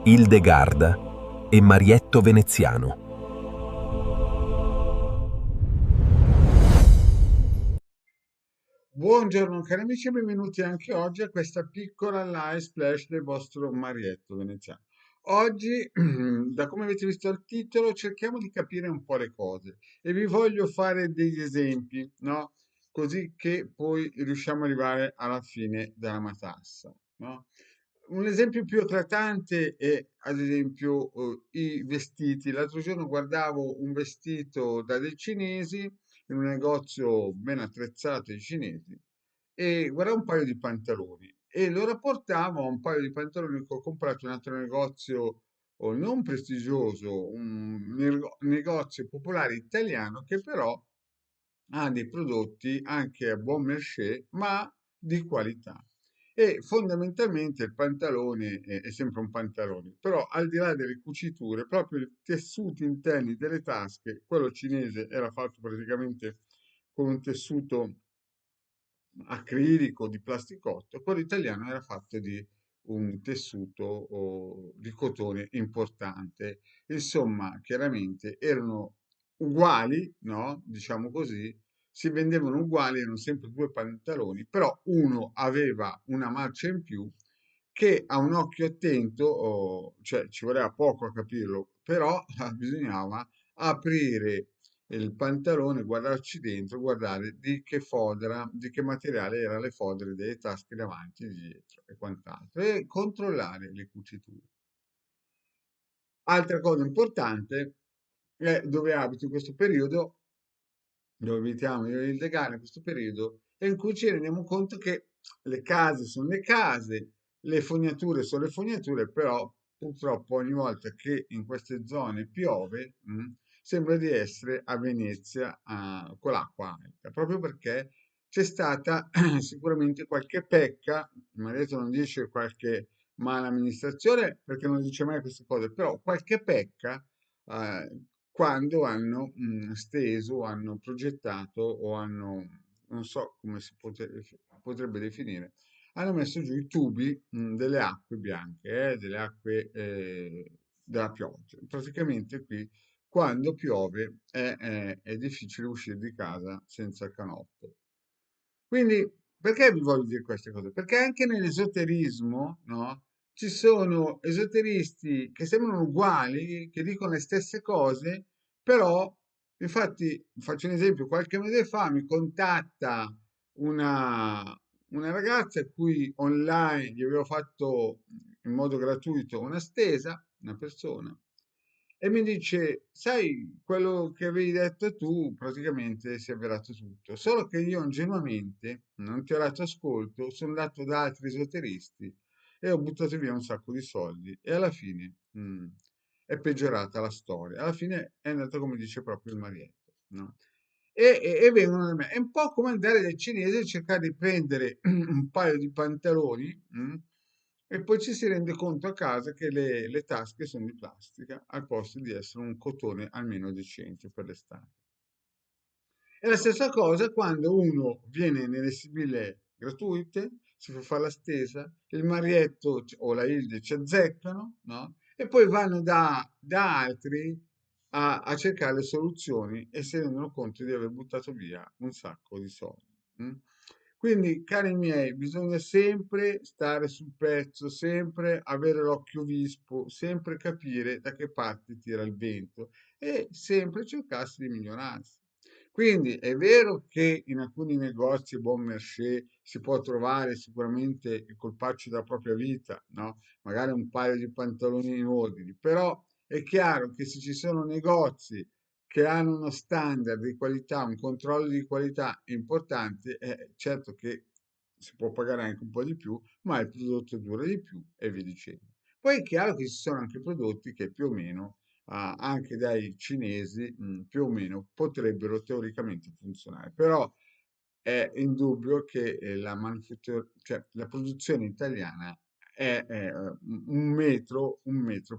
Hildegarda e Marietto Veneziano. Buongiorno cari amici e benvenuti anche oggi a questa piccola live splash del vostro Marietto Veneziano. Oggi, da come avete visto il titolo, cerchiamo di capire un po' le cose e vi voglio fare degli esempi, no? Così che poi riusciamo ad arrivare alla fine della matassa, no? Un esempio più eclatante è, ad esempio, i vestiti. L'altro giorno guardavo un vestito da dei cinesi in un negozio ben attrezzato di cinesi e guardavo un paio di pantaloni e lo rapportavo a un paio di pantaloni che ho comprato in un altro negozio non prestigioso, un negozio popolare italiano che però ha dei prodotti anche a buon marché, ma di qualità. E fondamentalmente il pantalone è sempre un pantalone, però al di là delle cuciture, proprio i tessuti interni delle tasche, quello cinese era fatto praticamente con un tessuto acrilico di plasticotto, quello italiano era fatto di un tessuto di cotone importante. Insomma, chiaramente erano uguali, no? Diciamo così, si vendevano uguali, erano sempre due pantaloni, però uno aveva una marcia in più che a un occhio attento, cioè ci voleva poco a capirlo, però bisognava aprire il pantalone, guardarci dentro, guardare di che fodera, di che materiale erano le fodere delle tasche davanti e dietro e quant'altro, e controllare le cuciture. Altra cosa importante è dove abito in questo periodo, dove abitiamo io e il legale in questo periodo, e in cui ci rendiamo conto che le case sono le case, le fognature sono le fognature, però purtroppo ogni volta che in queste zone piove, sembra di essere a Venezia, con l'acqua alta, proprio perché c'è stata sicuramente qualche pecca, mi ha detto non dice qualche mala amministrazione, perché non dice mai queste cose, però qualche pecca quando hanno steso, hanno progettato o hanno, non so come potrebbe definire, hanno messo giù i tubi delle acque bianche, delle acque della pioggia. Praticamente qui quando piove è difficile uscire di casa senza il canotto. Quindi, perché vi voglio dire queste cose? Perché anche nell'esoterismo, no? Ci sono esoteristi che sembrano uguali, che dicono le stesse cose, però, infatti, faccio un esempio, qualche mese fa mi contatta una, una ragazza a cui online gli avevo fatto in modo gratuito una stesa, una persona, e mi dice, sai, quello che avevi detto tu praticamente si è avverato tutto, solo che io ingenuamente non ti ho dato ascolto, sono andato da altri esoteristi e ho buttato via un sacco di soldi e alla fine è peggiorata la storia, alla fine è andata come dice proprio il Marietto, no? E vengono da me. È un po' come andare dai cinesi e cercare di prendere un paio di pantaloni, e poi ci si rende conto a casa che le tasche sono di plastica al posto di essere un cotone almeno decente per l'estate. È la stessa cosa quando uno viene nelle sibille gratuite, si fa fare la stesa, il Marietto o la Hilde ci azzeccano, no? E poi vanno da altri a cercare le soluzioni e si rendono conto di aver buttato via un sacco di soldi. Quindi, cari miei, bisogna sempre stare sul pezzo, sempre avere l'occhio vispo, sempre capire da che parte tira il vento e sempre cercarsi di migliorarsi. Quindi è vero che in alcuni negozi bon marché si può trovare sicuramente il colpaccio della propria vita, no? Magari un paio di pantaloni in ordine, però è chiaro che se ci sono negozi che hanno uno standard di qualità, un controllo di qualità importante, è certo che si può pagare anche un po' di più, ma il prodotto dura di più e via dicendo. Poi è chiaro che ci sono anche prodotti che più o meno anche dai cinesi, più o meno potrebbero teoricamente funzionare, però è indubbio che cioè, la produzione italiana è un metro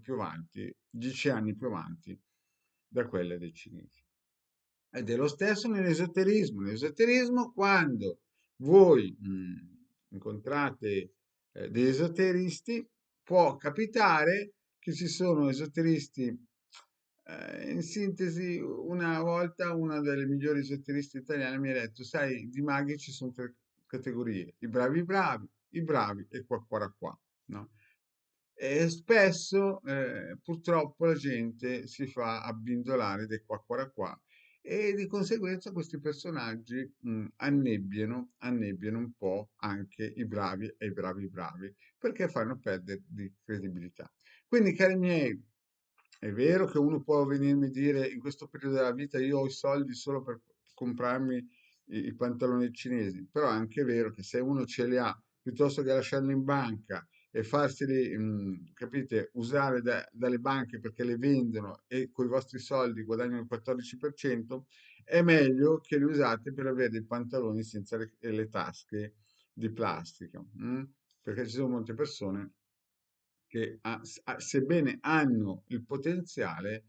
più avanti, 10 anni più avanti da quella dei cinesi. Ed è lo stesso nell'esoterismo. Nell'esoterismo, quando voi incontrate degli esoteristi, può capitare che ci sono esoteristi, in sintesi, una volta una delle migliori esoteriste italiane mi ha detto, sai, di maghi ci sono tre categorie, i bravi e qua qua, no? E spesso, purtroppo, la gente si fa abbindolare dai qua e di conseguenza questi personaggi annebbiano un po' anche i bravi e i bravi, perché fanno perdere di credibilità. Quindi, cari miei, è vero che uno può venirmi a dire in questo periodo della vita io ho i soldi solo per comprarmi i pantaloni cinesi, però è anche vero che se uno ce li ha, piuttosto che lasciarli in banca e farseli, capite, usare dalle banche perché le vendono e con i vostri soldi guadagnano il 14%, è meglio che li usate per avere dei pantaloni senza le tasche di plastica, perché ci sono molte persone che sebbene hanno il potenziale,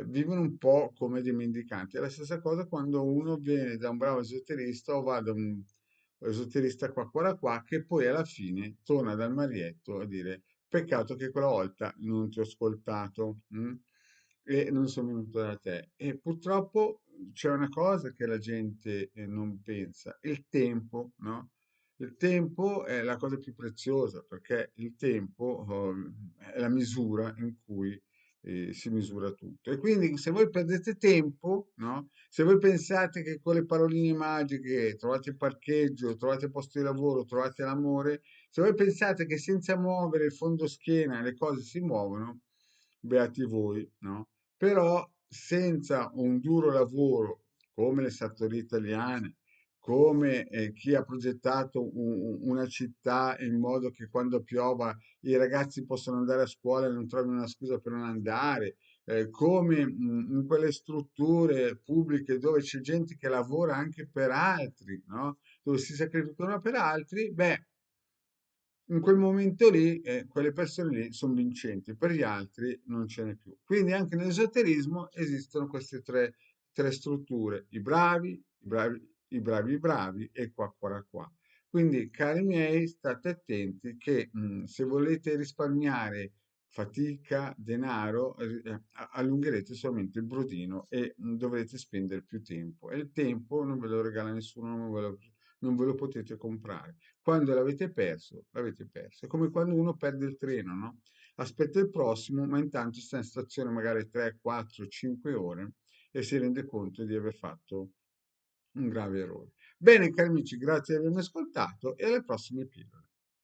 vivono un po' come dei mendicanti. È la stessa cosa quando uno viene da un bravo esoterista o va da un esoterista qua, che poi alla fine torna dal marietto a dire peccato che quella volta non ti ho ascoltato, e non sono venuto da te. E purtroppo c'è una cosa che la gente non pensa, il tempo, no? Il tempo è la cosa più preziosa perché il tempo, è la misura in cui si misura tutto. E quindi se voi perdete tempo, no? Se voi pensate che con le paroline magiche trovate il parcheggio, trovate posto di lavoro, trovate l'amore, se voi pensate che senza muovere il fondoschiena le cose si muovono, beati voi, no? Però senza un duro lavoro come le sartorie italiane, come chi ha progettato una città in modo che quando piova i ragazzi possano andare a scuola e non trovino una scusa per non andare, come in quelle strutture pubbliche dove c'è gente che lavora anche per altri, no? Dove si sacrificano per altri, beh, in quel momento lì, quelle persone lì sono vincenti, per gli altri non ce n'è più. Quindi anche nell'esoterismo esistono queste tre strutture, i bravi e qua. Quindi, cari miei, state attenti che se volete risparmiare fatica, denaro, allungherete solamente il brodino e dovrete spendere più tempo. E il tempo non ve lo regala nessuno, non ve lo potete comprare. Quando l'avete perso, l'avete perso. È come quando uno perde il treno, no? Aspetta il prossimo, ma intanto sta in stazione magari 3, 4, 5 ore e si rende conto di aver fatto un grave errore. Bene, cari amici, grazie di avermi ascoltato e alle prossime pillole.